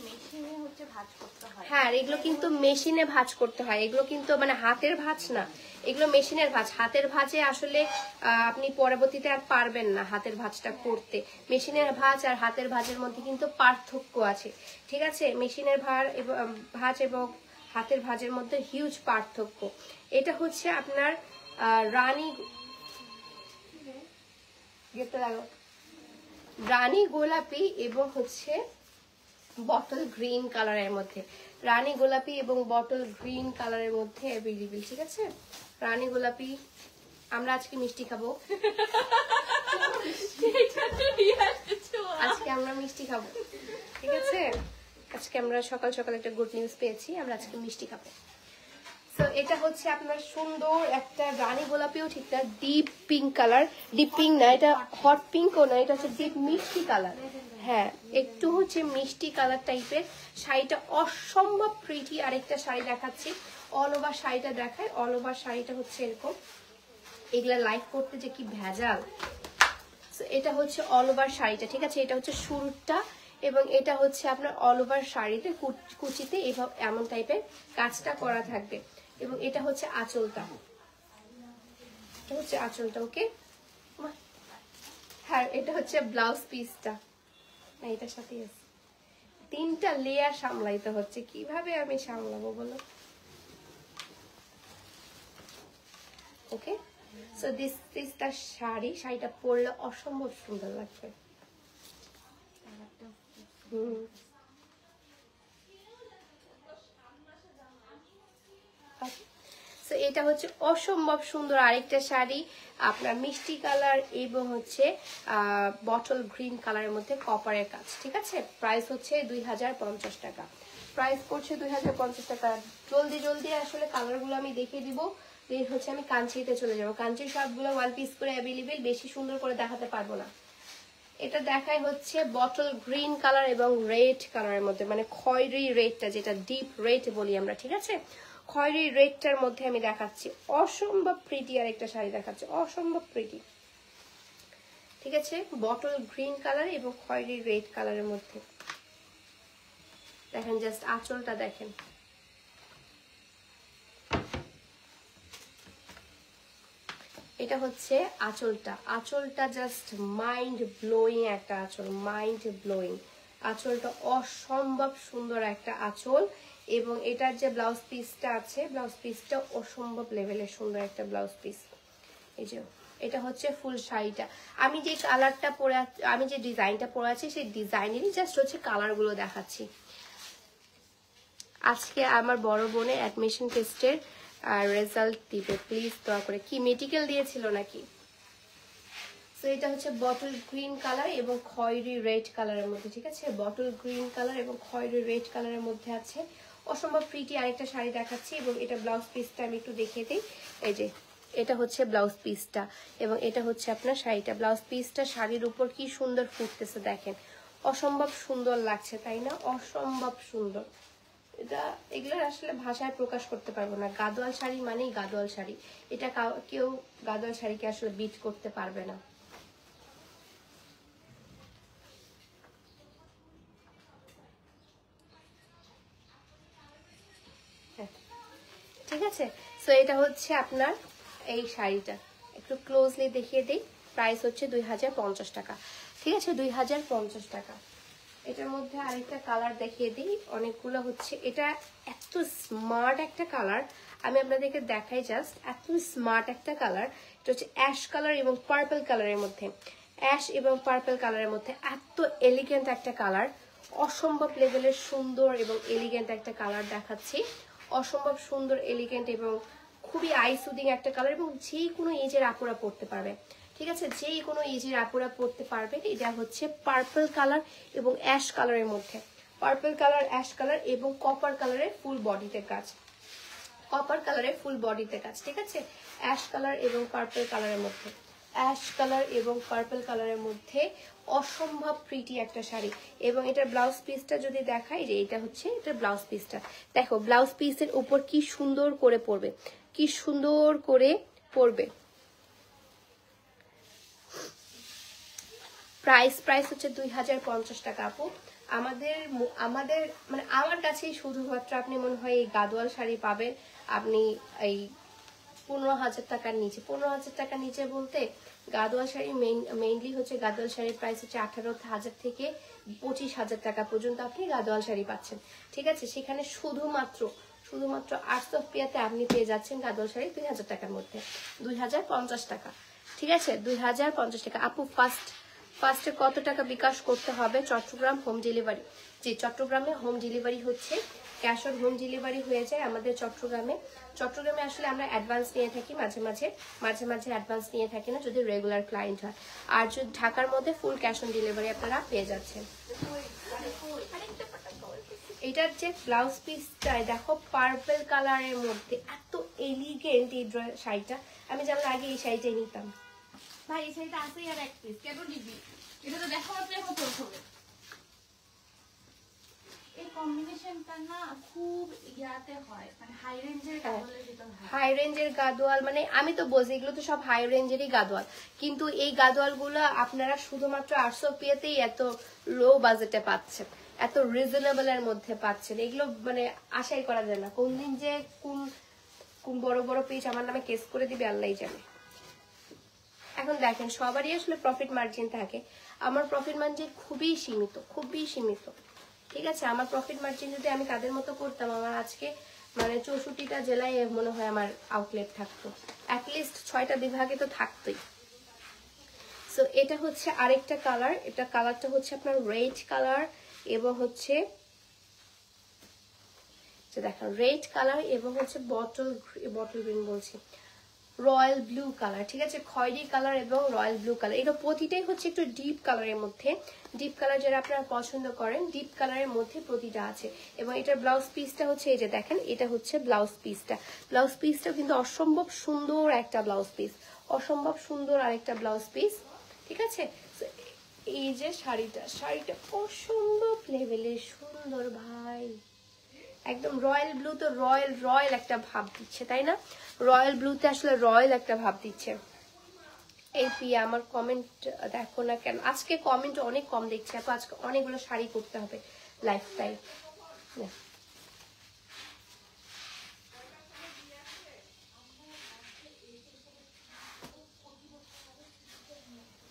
মেশিনে হচ্ছে ভাঁজ করতে হয়। হ্যাঁ, এগুলো কিন্তু মেশিনে ভাঁজ করতে হয়, এগুলো কিন্তু মানে হাতের ভাঁজ না, এগুলো মেশিনের ভাঁজ। হাতের ভাঁজে আসলে আপনি পরবর্তীতে আর পারবেন না হাতের ভাঁজটা করতে। মেশিনের ভাঁজ আর হাতের ভাঁজের মধ্যে কিন্তু পার্থক্য আছে, ঠিক আছে? মেশিনের ভাঁজ এবং হাতের ভাঁজের মধ্যে হিউজ পার্থক্য। এটা হচ্ছে আপনার রানী গোলাপি এবং হচ্ছে বটল গ্রিন কালারের মধ্যে, রানী গোলাপি এবং বটল গ্রিন কালারের মধ্যে অ্যাভেলেবল, ঠিক আছে? রানী গোলাপি, আমরা আজকে মিষ্টি খাবো, আজকে আমরা মিষ্টি খাবো, ঠিক আছে? আজকে আমরা সকাল সকাল একটা গুড নিউজ পেয়েছি, আমরা আজকে মিষ্টি খাবো। তো এটা হচ্ছে আপনার সুন্দর একটা রানী গোলাপিও ঠিক না, deep pink colour, deep pink না, এটা হট পিঙ্কও না, এটা হচ্ছে ডিপ মিষ্টি কালার। হ্যাঁ, একটু হচ্ছে মিষ্টি কালার টাইপের শাড়িটা, অসম্ভব প্রিটি। আরেকটা শাড়ি দেখাচ্ছি, অল ওভার শাড়িটা দেখায়। অল ওভার শাড়িটা হচ্ছে এরকম, এগুলা লাইভ করতে যে কি ভেজাল। এটা হচ্ছে অল ওভার শাড়িটা, ঠিক আছে? এটা হচ্ছে শুরুটা এবং এটা হচ্ছে আপনার অল ওভার শাড়িতে কুচিতে এভাবে এমন টাইপের কাজটা করা থাকবে। এবং এটা হচ্ছে আঁচলটা, এটা হচ্ছে আঁচলটা। ওকে, হ্যাঁ, এটা হচ্ছে ব্লাউজ পিসটা, না এটার সাথে আছে। 3টা লেয়ার সামলাইতে হচ্ছে, কিভাবে আমি সামলাবো বলো? Okay, so this is the sari. শাড়িটা পরলে অসম্ভব সুন্দর লাগবে। সো এটা হচ্ছে অসম্ভব সুন্দর আরেকটা শাড়ি, আপনার মিষ্টি কালার এবং হচ্ছে বটল গ্রিন কালারের মধ্যে কপারের কাজ, ঠিক আছে? প্রাইস হচ্ছে 2050 টাকা, প্রাইস পড়ছে 2050 টাকা। জলদি জলদি আসলে কালারগুলো আমি দেখিয়ে দিব, হচ্ছে আমি কাঞ্চিতে চলে যাবো। কাঞ্চির সবগুলো 1 পিস করে অ্যাভেলেবেল, বেশি সুন্দর করে দেখাতে পারবো না। এটা দেখায় হচ্ছে বটল গ্রিন কালার এবং রেড কালারের মধ্যে, মানে খয়েরি রেডটা, যেটা ডিপ রেড বলি আমরা, ঠিক আছে? খয়েরি রেডটার মধ্যে আমি দেখাচ্ছি, অসম্ভব প্রিটি আর একটা শাড়ি দেখাচ্ছি, অসম্ভব প্রিটি, ঠিক আছে? বটল গ্রিন কালার এবং খয়েরি রেড কালারের মধ্যে দেখেন, জাস্ট আঁচলটা দেখেন, এটা হচ্ছে আঁচলটা। আঁচলটা জাস্ট মাইন্ড ব্লোয়িং একটা আঁচল, মাইন্ড ব্লোয়িং আঁচলটা, অসম্ভব সুন্দর একটা আঁচল। এবং এটার যে ব্লাউজ পিসটা আছে, ব্লাউজ পিসটা অসম্ভব লেভেলের সুন্দর একটা ব্লাউজ পিস। এই যে এটা হচ্ছে ফুল শাড়িটা। আমি যে কালারটা পরে, আমি যে ডিজাইনটা পরে আছি সেই ডিজাইনেরই জাস্ট হচ্ছে কালারগুলো দেখাচ্ছি। আজকে আমার বড় বোনের অ্যাডমিশন টেস্টের রেজাল্ট দিবে, প্লিজ দয়া করে। কি মেডিকেল দিয়েছিল নাকি? সো এটা হচ্ছে বটল গ্রিন কালার এবং খয়েরি রেড কালারের মধ্যে, ঠিক আছে? বটল গ্রিন কালার এবং খয়েরি রেড কালারের মধ্যে আছে। অসম্ভব প্রিটি আরেকটা শাড়ি দেখাচ্ছি এবং এটা ব্লাউজ পিসটা আমি একটু দেখিয়ে দিই। এই যে এটা হচ্ছে ব্লাউজ পিসটা এবং এটা হচ্ছে আপনার শাড়িটা। ব্লাউজ পিসটা শাড়ির উপর কি সুন্দর ফুটতেছে দেখেন, অসম্ভব সুন্দর লাগছে তাই না? অসম্ভব সুন্দর। এটা এগুলোর আসলে ভাষায় প্রকাশ করতে পারবো না। গাদোয়াল শাড়ি মানেই গাদোয়াল শাড়ি, এটা কেউ গাদোয়াল শাড়িকে আসলে বিট করতে পারবে না। ঠিক আছে, সো এটা হচ্ছে আপনার এই শাড়িটা, একটু ক্লোজলি দেখিয়ে দিই। প্রাইস হচ্ছে 2050 টাকা, ঠিক আছে? 2050 টাকা। এটার মধ্যে আরেকটা কালার দেখিয়ে দিই, অনেকগুলো হচ্ছে। এটা এত স্মার্ট একটা কালার, আমি আপনাদেরকে দেখাই জাস্ট। এত স্মার্ট একটা কালার, এটা হচ্ছে অ্যাশ কালার এবং পার্পল কালারের মধ্যে। অ্যাশ এবং পার্পল কালারের মধ্যে এত এলিগেন্ট একটা কালার, অসম্ভব লেভেলের সুন্দর এবং এলিগেন্ট একটা কালার দেখাচ্ছি। অসম্ভব সুন্দর, এলিগেন্ট এবং খুবই আই সুদিং একটা কালার এবং যে কোনো এজের আপুরা পরতে পারবে, ঠিক আছে? যে কোনো এজের আপুরা পরতে পারবে। এটা হচ্ছে পার্পল কালার এবং অ্যাশ কালারের মধ্যে। পার্পল কালার, অ্যাশ কালার এবং কপার কালারের ফুল বডিতে কাজ, কপার কালারের ফুল বডিতে কাজ, ঠিক আছে? অ্যাশ কালার এবং পার্পল কালারের মধ্যে, অ্যাশ কালার এবং পার্পল কালারের মধ্যে অসম্ভব প্রিটি একটা শাড়ি। এবং এটার ব্লাউজ পিসটা যদি দেখাই, যে এটা হচ্ছে এটার ব্লাউজ পিসটা, দেখো ব্লাউজ পিসের উপর কি সুন্দর করে পরবে, কি সুন্দর করে পরবে। প্রাইস হচ্ছে 2050 টাকা আপু। আমাদের মানে আমার কাছেই শুধুমাত্র আপনি মনে হয় এই গাদোয়াল শাড়ি পাবেন আপনি এই 15,000 টাকার নিচে। 15,000 টাকার নিচে বলতে গাদোয়াল শাড়ি মেইনলি হচ্ছে, গাদোয়াল শাড়ির প্রাইস হচ্ছে 18,000 থেকে 25,000 টাকা পর্যন্ত আপনি গাদোয়াল শাড়ি পাচ্ছেন, ঠিক আছে? সেখানে শুধুমাত্র আর্টস অফ পিয়াতে আপনি পেয়ে যাচ্ছেন গাদোয়াল শাড়ি 2,000 টাকার মধ্যে, 2050 টাকা, ঠিক আছে? 2050 টাকা। আপু ফার্স্টে কত টাকা বিকাশ করতে হবে? Chittagong home delivery. জি, চট্টগ্রামে হোম ডেলিভারি হচ্ছে, ক্যাশ অন হোম ডেলিভারি হয়ে যায় আমাদের চট্টগ্রামে। আসলে আমরা অ্যাডভান্স নিয়ে থাকি মাঝে মাঝে অ্যাডভান্স নিয়ে থাকি না, যদি রেগুলার ক্লায়েন্ট হয়। আর যদি ঢাকার মধ্যে ফুল ক্যাশ অন ডেলিভারি আপনারা পেয়ে যাচ্ছেন। এটার যে ব্লাউজ পিসটা দেখো পার্পল কালারের মধ্যে, এত এলিগেন্ট এই শাড়িটা। আমি জানলে আগে এই শাড়িটাই নিতাম। ভাই এই শাড়িটা আছে আর এক পিস, কেন নিবি? এটা তো দেখা মাত্র এখন তোর হবে। এই কম্বিনেশনটা না খুব ইয়াতে হয়, মানে হাই রেঞ্জের গাদোয়ালের ভিতর হয়। হাই রেঞ্জের গাদোয়াল মানে আমি তো বলছি এগুলো তো সব হাই রেঞ্জেরই গাদোয়াল, কিন্তু এই গাদোয়ালগুলো আপনারা শুধুমাত্র 800 পিয়াতেই এত লো বাজেটে পাচ্ছেন, এত রিজনেবলের মধ্যে পাচ্ছেন। এগুলো মানে আশাই করা যায় না কোন দিন যে কোন বড় বড় পেজ আমার নামে কেস করে দিবে আল্লাহই জানে। এখন দেখেন সবারই আসলে প্রফিট মার্জিন থাকে, আমার প্রফিট মার্জিন খুবই সীমিত, ঠিক আছে? আমার প্রফিট মার্জিন যদি আমি তাদের মতো করতাম, আমার আজকে মানে 64টা জেলায় মনে হয় আমার আউটলেট থাকতো, অ্যাটলিস্ট 6টা বিভাগে তো থাকতোই। সো এটা হচ্ছে আরেকটা কালার, এটা কালারটা হচ্ছে আপনার রেড কালার এবং হচ্ছে দেখেন রেড কালার এবং হচ্ছে বটল গ্রিন বলছি, রয়্যাল ব্লু কালার, ঠিক আছে? খয়েরি কালার এবং রয়্যাল ব্লু কালার, এটা প্রতিটাই হচ্ছে একটু ডিপ কালারের মধ্যে। ডিপ কালার যারা আপনারা পছন্দ করেন, ডিপ কালারের মধ্যে প্রতিটা আছে। এবং এটার ব্লাউজ পিসটা হচ্ছে এই যে দেখেন, এটা হচ্ছে ব্লাউজ পিসটা কিন্তু অসম্ভব সুন্দর একটা ব্লাউজ পিস, অসম্ভব সুন্দর আরেকটা ব্লাউজ পিস, ঠিক আছে? এই যে শাড়িটা অসম্ভব লেভেলের সুন্দর ভাই, একদম রয়্যাল ব্লু তো রয়্যাল একটা ভাব দিচ্ছে তাই না? রয়্যাল ব্লুতে আসলে রয়্যাল একটা ভাব দিচ্ছে। এই পিয়া আমার কমেন্ট দেখো না কেন, আজকে কমেন্ট অনেক কম দেখছি আপু, আজকে অনেকগুলো শাড়ি করতে হবে লাইফটাই।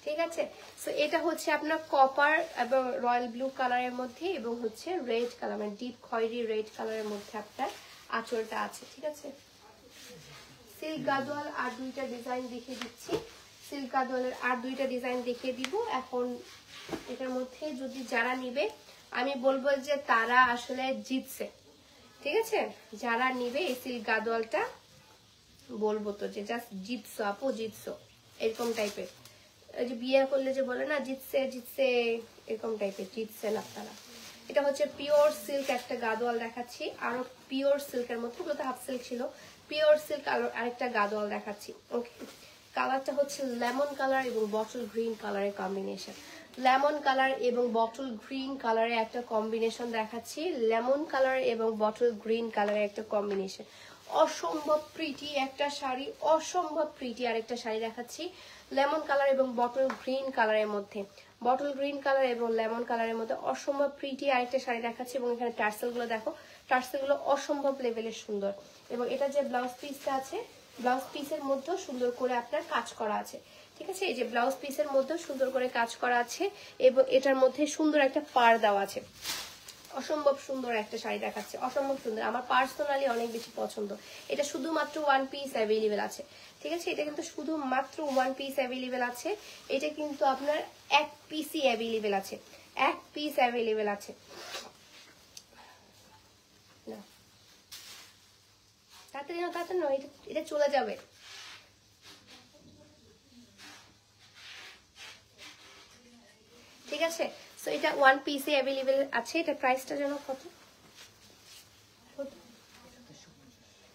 ঠিক আছে, সো এটা হচ্ছে আপনার কপার এবং রয়্যাল ব্লু কালারের মধ্যে এবং হচ্ছে রেড কালার, মানে ডিপ খয়েরি রেড কালারের মধ্যে আপনার আঁচলটা আছে, ঠিক আছে? সিল্ক গাদোয়াল আর দুইটা ডিজাইন দেখিয়ে দিচ্ছি, সিল্ক গাদোয়ালের আর দুইটা ডিজাইন দেখিয়ে দিব। এখন এটার মধ্যে যদি যারা নিবে আমি বলবো যে তারা আসলে জিতছে, ঠিক আছে, যারা নিবে এই সিল্ক গাদোয়ালটা বলবো তো যে জাস্ট জিতছো আপু, জিতছো এরকম টাইপের। ওই যে বিয়ে করলে যে বলে না জিতছে জিতছে, এরকম টাইপের জিতছেন আপনারা। এটা হচ্ছে পিওর সিল্ক একটা গাদোয়াল দেখাচ্ছি, আরো পিওর সিল্কের মধ্যে, ওগুলো তো হাফ সিল্ক ছিল, পিওর সিল্ক আরেকটা গাদোয়াল দেখাচ্ছি। ওকে, কালারটা হচ্ছে লেমন কালার এবং বটল গ্রিন কালারের কম্বিনেশন। লেমন কালার এবং বটল গ্রিন কালারের একটা কম্বিনেশন দেখাচ্ছি, লেমন কালার এবং বটল গ্রিন কালারের একটা কম্বিনেশন। অসম্ভব প্রিটি একটা শাড়ি, অসম্ভব প্রিটি আরেকটা শাড়ি দেখাচ্ছি লেমন কালার এবং বটল গ্রিন কালারের মধ্যে। বটল গ্রিন কালার এবং লেমন কালারের মধ্যে অসম্ভব প্রিটি আরেকটা শাড়ি দেখাচ্ছি, এবং এখানে টার্সেল গুলো দেখো, টার্সেল গুলো অসম্ভব লেভেলের সুন্দর। এবং এটা যে ব্লাউজ পিসটা আছে, ব্লাউজ পিসের মধ্যেও সুন্দর করে আপনার কাজ করা আছে। ঠিক আছে, এই যে ব্লাউজ পিসের মধ্যেও সুন্দর করে কাজ করা আছে, এবং এটার মধ্যে সুন্দর একটা পাড় দেওয়া আছে। অসম্ভব সুন্দর একটা শাড়ি দেখাচ্ছে, অসম্ভব সুন্দর, আমার পার্সোনালি অনেক বেশি পছন্দ। এটা শুধুমাত্র ওয়ান পিস অ্যাভেলেবেল আছে। ঠিক আছে, এটা কিন্তু শুধুমাত্র ওয়ান পিস অ্যাভেলেবেল আছে। এটা কিন্তু আপনার এক পিসই অ্যাভেলেবেল আছে, এক পিস অ্যাভেলেবেল আছে। না তাড়াতাড়ি না, তাড়াতাড়ি না, এটা চলে যাবে। ঠিক আছে, সো এটা ওয়ান পিসে অ্যাভেলেবেল আছে। এটা প্রাইসটা যেন কত?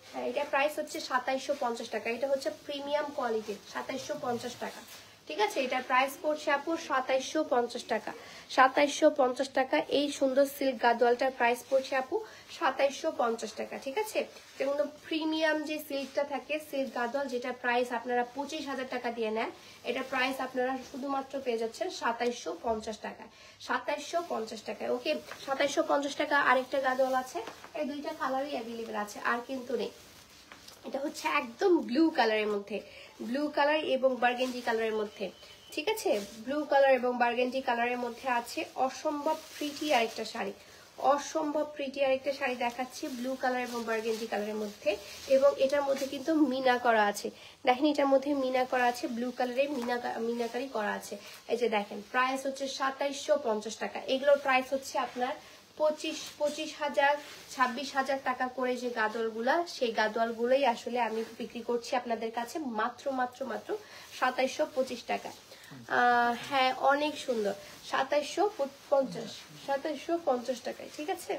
হ্যাঁ, এটা প্রাইস হচ্ছে 2750 টাকা। এটা হচ্ছে প্রিমিয়াম কোয়ালিটির, 2750 টাকা। ঠিক আছে, এটার প্রাইস পড়ছে আপু 2750 টাকা। 2750 টাকা এই সুন্দর সিল্ক গাদোয়ালটার প্রাইস পড়ছে আপু 2750 টাকা। ঠিক আছে, যেমন প্রিমিয়াম যে সিল্কটা থাকে, সিল্ক গাদোয়াল, যেটা প্রাইস আপনারা 25,000 টাকা দিয়ে নেন, এটা প্রাইস আপনারা শুধুমাত্র পেয়ে যাচ্ছেন 2750 টাকায়। 2750 টাকায়। ওকে, 2750 টাকা। আরেকটা গাদোয়াল আছে, এই দুইটা কালারই অ্যাভেলেবেল আছে, আর কিন্তু নেই। এটা হচ্ছে একদম ব্লু কালারের মধ্যে, ব্লু কালার এবং বার্গেন্ডি কালারের মধ্যে। ঠিক আছে, ব্লু কালার এবং বার্গেন্ডি কালারের মধ্যে আছে অসম্ভব প্রিটি আরেকটা শাড়ি, অসম্ভব প্রিটি আরেকটা শাড়ি দেখাচ্ছি ব্লু কালার এবং বার্গেন্ডি কালারের মধ্যে। এবং এটার মধ্যে কিন্তু মিনা করা আছে, দেখেন এটার মধ্যে মিনা করা আছে, ব্লু কালারে মিনাকারি করা আছে। এই যে দেখেন, প্রাইস হচ্ছে 2750 টাকা। এগুলোর প্রাইস হচ্ছে আপনার 25,000 26,000 টাকা করে যে গাদোয়ালগুলা, সেই গাদোয়ালগুলোই আসলে আমি বিক্রি করছি আপনাদের কাছে মাত্র মাত্র মাত্র 2750 টাকা। হ্যাঁ, অনেক সুন্দর, 2750 টাকায়। ঠিক আছে,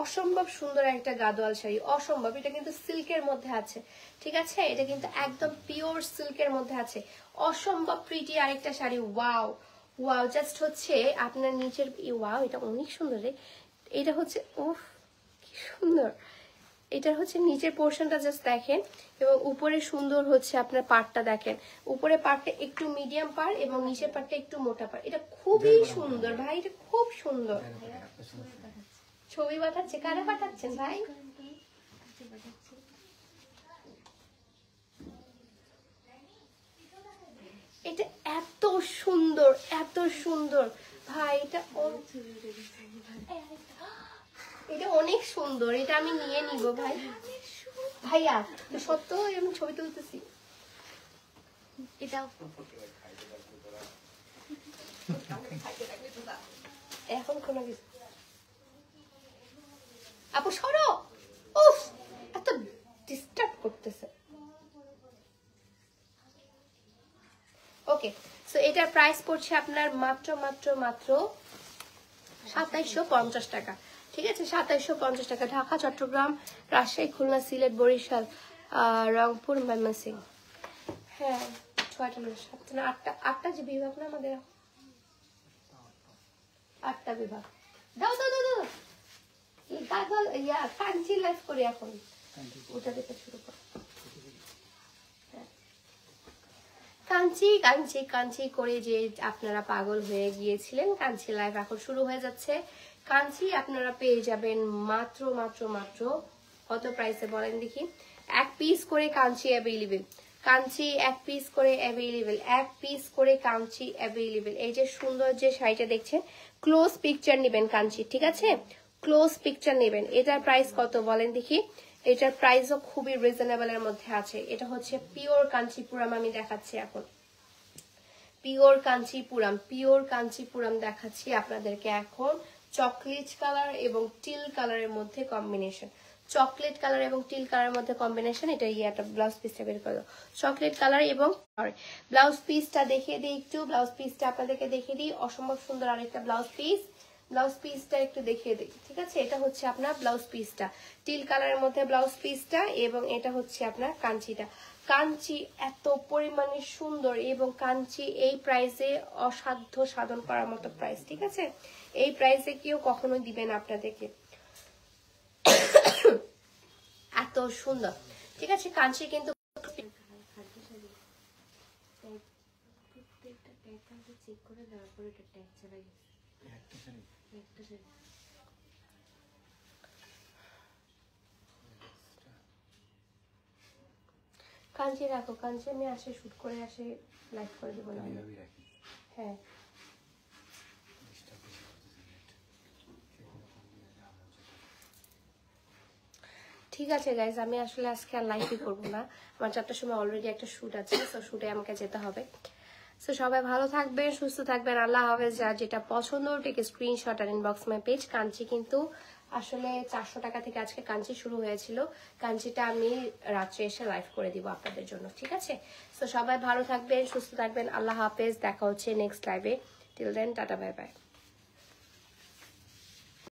অসম্ভব সুন্দর একটা গাদোয়াল শাড়ি, অসম্ভব। এটা কিন্তু সিল্কের মধ্যে আছে। ঠিক আছে, এটা কিন্তু একদম পিওর সিল্কের মধ্যে আছে, অসম্ভব প্রিটি আরেকটা শাড়ি। ওয়াও ওয়াও, জাস্ট হচ্ছে আপনার নিচের, ওয়াও এটা অনেক সুন্দর রে। এটা হচ্ছে উফ কি সুন্দর, এটার হচ্ছে নিচের পোর্শনটা জাস্ট দেখেন, এবং উপরে সুন্দর হচ্ছে আপনার পাড়টা দেখেন। উপরে পাড়টা একটু মিডিয়াম পাড় এবং নিচের পাড়টা একটু মোটা পাড়। এটা খুবই সুন্দর ভাই, এটা খুব সুন্দর। ছবি পাঠাচ্ছে, কারা পাঠাচ্ছেন ভাই? এটা এত সুন্দর, এত সুন্দর ভাই, এটা এটা অনেক সুন্দর, এটা আমি নিয়ে নিব ভাই। ভাইয়া সত্য, আমি ছবি তুলতেছি। এটাও এখন কোনো কিছু, আপু সরো, উফ এত ডিস্টার্ব করতেছে। ওকে, সো এটার প্রাইস পড়ছে আপনার মাত্র মাত্র মাত্র 2750 টাকা। ঠিক আছে, 2750 টাকা। ঢাকা, চট্টগ্রাম, রাজশাহী, খুলনা, সিলেট, বরিশাল, রংপুর, ময়মনসিংহ। হ্যাঁ, 6টা না 7টা না 8টা যে বিভাগ না আমাদের, 8টা বিভাগ। দাও দাও দাও দাও, গাগল কাঞ্চি লাইভ করি এখন, ওটা দেখে শুরু কর। কাঞ্চি কাঞ্চি কাঞ্চি করে যে আপনারা পাগল হয়ে গিয়েছিলেন, কাঞ্চি লাইভ এখন শুরু হয়ে যাচ্ছে। কাঞ্চি আপনারা পেয়ে যাবেন মাত্র মাত্র মাত্র কত প্রাইসে বলেন দেখি? এক পিস করে কাঞ্চি অ্যাভেলেবেল, কাঞ্চি এক পিস করে অ্যাভেলেবেল, এক পিস করে কাঞ্চি অ্যাভেলেবেল। এই যে সুন্দর যে শাড়িটা দেখছেন, ক্লোজ পিকচার নেবেন কাঞ্চি। ঠিক আছে, ক্লোজ পিকচার নেবেন। এটার প্রাইস কত বলেন দেখি? এটার প্রাইসও খুবই রিজনেবলের মধ্যে আছে। এটা হচ্ছে পিওর কাঞ্চিপুরাম, আমি দেখাচ্ছি এখন পিওর কাঞ্চিপুরাম, পিওর কাঞ্চিপুরাম দেখাচ্ছি আপনাদেরকে এখন। চকলেট কালার এবং টিল কালারের মধ্যে কম্বিনেশন, চকলেট কালার এবং টিল কালারের মধ্যে কম্বিনেশন। এটা একটা ব্লাউজ পিসটা বের করে দাও, চকলেট কালার এবং ব্লাউজ পিসটা দেখিয়ে দিই একটু, ব্লাউজ পিসটা আপনাদেরকে দেখিয়ে দিই, অসম্ভব সুন্দর আরেকটা ব্লাউজ পিস। ব্লাউজ পিসটা একটু দেখিয়ে দিই, ঠিক আছে? এটা হচ্ছে আপনার ব্লাউজ পিসটা, টিল কালারের মধ্যে ব্লাউজ পিসটা, এবং এটা হচ্ছে আপনার কাঞ্চিটা। কাঞ্চি এত পরিমাণে সুন্দর এবং কাঞ্চি এই প্রাইসে অসাধ্য সাধন করার মতো প্রাইস, ঠিক আছে? এই প্রাইসে কেউ কখনো দিবেন আপনাদেরকে, এত সুন্দর, ঠিক আছে? কাঞ্চি কিন্তু চেক করে দেওয়ার পরে এটা ট্যাগ চলে গেছে একটা শাড়ি। কাঞ্চি রাখো, কাঞ্চি আমি আসে শুট করে আসে লাইভ করে দেবো না। হ্যাঁ ঠিক আছে গাইজ, আমি আসলে আজকে আর লাইভই করবো না, আমার 4টার সময় অলরেডি একটা শুট আছে, তো শুটে আমাকে যেতে হবে। সো সবাই ভালো থাকবেন, সুস্থ থাকবেন, আল্লাহ হাফেজ। যার যেটা পছন্দ টেকে স্ক্রিনশট আর ইনবক্স মাই পেজ। কাঞ্চি কিন্তু আসলে 400 টাকা থেকে আজকে কাঞ্চি শুরু হয়েছিল, কাঞ্চিটা আমি রাত্রে এসে লাইভ করে দিব আপনাদের জন্য, ঠিক আছে? সো সবাই ভালো থাকবেন, সুস্থ থাকবেন, আল্লাহ হাফেজ। দেখা হচ্ছে নেক্সট লাইভে, till then tata bye by.